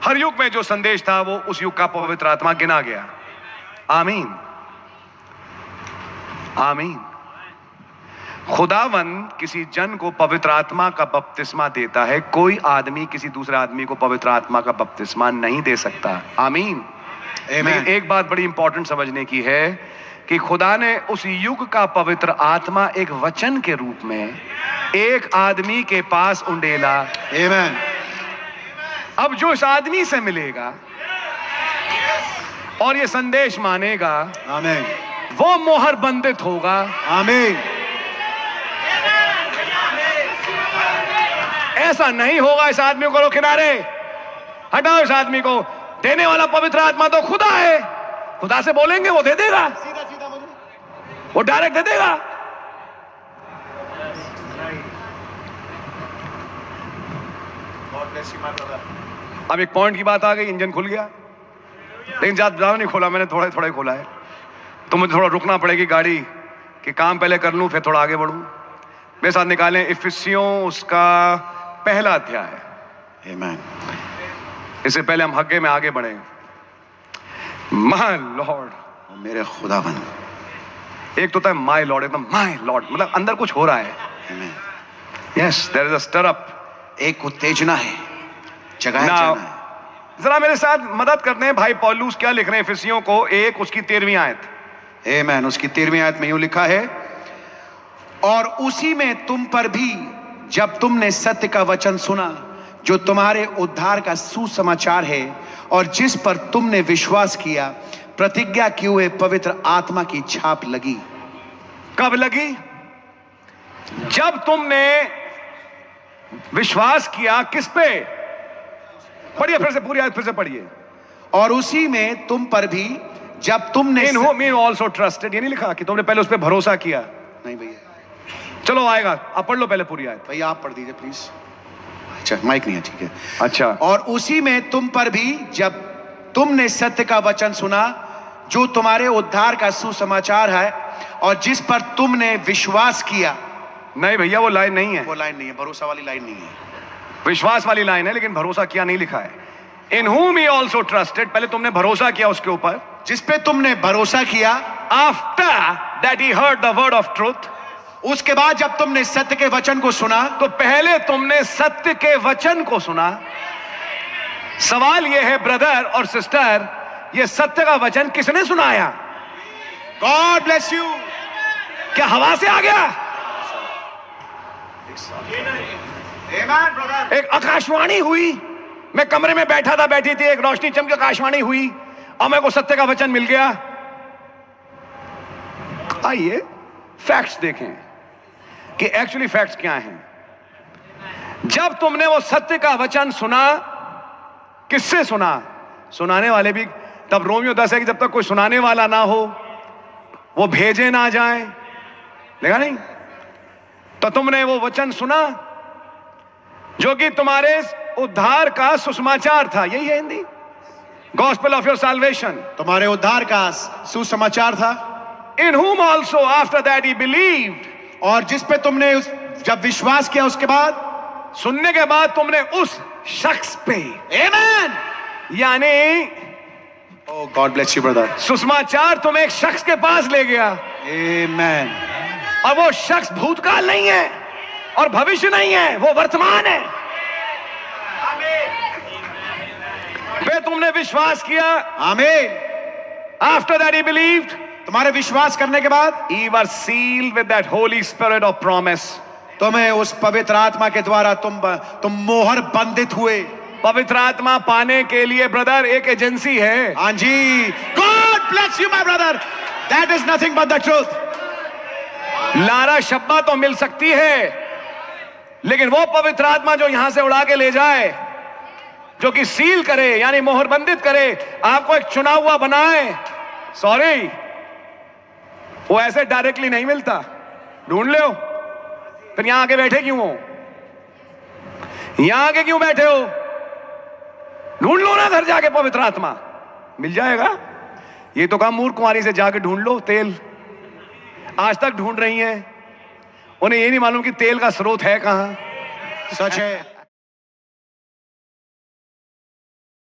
हर युग में जो संदेश था वो उस युग का पवित्र आत्मा गिना गया। आमीन आमीन। खुदावन किसी जन को पवित्र आत्मा का बपतिस्मा देता है, कोई आदमी किसी दूसरे आदमी को पवित्र आत्मा का बपतिस्मा नहीं दे सकता। आमीन। लेकिन एक बात बड़ी इंपॉर्टेंट समझने की है कि खुदा ने उस युग का पवित्र आत्मा एक वचन के रूप में एक आदमी के पास उंडेला। आमीन। अब जो इस आदमी से मिलेगा और ये संदेश मानेगा, आमीन, वो मोहर बंदित होगा। आमीन। ऐसा नहीं होगा इस आदमी को किनारे हटाओ, इस आदमी को देने वाला पवित्र आत्मा तो खुदा है। खुदा से बोलेंगे वो दे देगा, सीधा सीधा मुझे वो डायरेक्ट दे देगा। अब एक पॉइंट की बात आ गई, इंजन खुल गया, लेकिन ज्यादा नहीं खोला मैंने, थोड़ा थोड़ा खोला है, तो मुझे थोड़ा रुकना पड़ेगी गाड़ी कि काम पहले कर लूं फिर थोड़ा आगे बढ़ूं। मेरे साथ निकालें इफिसियों उसका पहला अध्याय। आमीन। इससे पहले हम हग्गे में आगे बढ़े। माय लॉर्ड, मेरे खुदावन। एक तो होता है माय लॉर्ड, एकदम माय लॉर्ड मतलब अंदर कुछ हो रहा है। आमीन। Yes, there is a stir up, एक उत्तेजना है, जगाया जाना है। जरा मेरे साथ मदद करते हैं। भाई पौलुस क्या लिख रहे हैं इफिसियों को, एक उसकी 13वीं आयत। आमीन। उसकी 13वीं आयत में यूं लिखा है, और उसी में तुम पर भी जब तुमने सत्य का वचन सुना जो तुम्हारे उद्धार का सुसमाचार है, और जिस पर तुमने विश्वास किया, प्रतिज्ञा किए हुए पवित्र आत्मा की छाप लगी। कब लगी? जब तुमने विश्वास किया। किस पे? पढ़िए फिर से, पूरी आयत फिर से पढ़िए। और उसी में तुम पर भी जब तुमने इन whom you also trusted, ये नहीं लिखा कि तुमने पहले उस पर भरोसा किया? नहीं भैया, चलो आएगा, आप पढ़ लो पहले पूरी आयत। भैया आप पढ़ दीजिए प्लीज। अच्छा माइक नहीं है, ठीक है। अच्छा। और उसी में तुम पर भी जब तुमने सत्य का वचन सुना जो तुम्हारे उद्धार का सुसमाचार है, और जिस पर तुमने विश्वास किया। नहीं भैया वो लाइन नहीं है, वो लाइन नहीं है, भरोसा वाली लाइन नहीं है, विश्वास वाली लाइन है, लेकिन भरोसा किया नहीं लिखा है। इन whom he also trusted, पहले तुमने भरोसा किया उसके ऊपर, जिस पे तुमने भरोसा किया। After that he heard the word of truth, उसके बाद जब तुमने सत्य के वचन को सुना। तो पहले तुमने सत्य के वचन को सुना। सवाल यह है ब्रदर और सिस्टर, ये सत्य का वचन किसने सुनाया? God bless you. क्या हवा से आ गया? एक आकाशवाणी हुई, मैं कमरे में बैठा था, बैठी थी, एक रोशनी चमकी, आकाशवाणी हुई और मेरे को सत्य का वचन मिल गया। आइए फैक्ट्स देखें कि एक्चुअली फैक्ट्स क्या हैं। जब तुमने वो सत्य का वचन सुना, किससे सुना? सुनाने वाले भी, तब रोमियो 10 है कि जब तक कोई सुनाने वाला ना हो वो भेजे ना जाए, देखा नहीं? तो तुमने वो वचन सुना जो कि तुम्हारे उद्धार का सुसमाचार था। यही है Hindi, gospel of your salvation, तुम्हारे उद्धार का सुसमाचार था। इन whom also after that he believed, और जिस पे तुमने जब विश्वास किया, उसके बाद, सुनने के बाद तुमने उस शख्स पे, आमीन, यानी ओह गॉड ब्लेस यू ब्रदर, सुसमाचार तुम्हें एक शख्स के पास ले गया। आमीन। और वो शख्स भूतकाल नहीं है और भविष्य नहीं है, वो वर्तमान है। वे तुमने विश्वास किया, आमीन। आफ्टर दैट ही बिलीव्ड, तुम्हारे विश्वास करने के बाद, you were sealed with that holy spirit of promise, तुम्हें उस पवित्र आत्मा के द्वारा तुम मोहर बंधित हुए। पवित्र आत्मा पाने के लिए ब्रदर एक एजेंसी है। हाँ जी, God bless you my brother, that is nothing but the truth. लारा शब्बा तो मिल सकती है, लेकिन वो पवित्र आत्मा जो यहां से उड़ा के ले जाए, जो कि सील करे यानी मोहर बंदित करे, आपको एक चुना हुआ बनाए, सॉरी, वो ऐसे डायरेक्टली नहीं मिलता। ढूंढ लो, फिर यहां आके बैठे क्यों हो? यहां आके क्यों बैठे हो? ढूंढ लो ना घर जाके, पवित्र आत्मा मिल जाएगा। ये तो काम मूर्ख कुंवारी से जाके ढूंढ लो तेल, आज तक ढूंढ रही हैं, उन्हें ये नहीं मालूम कि तेल का स्रोत है कहां। सच है।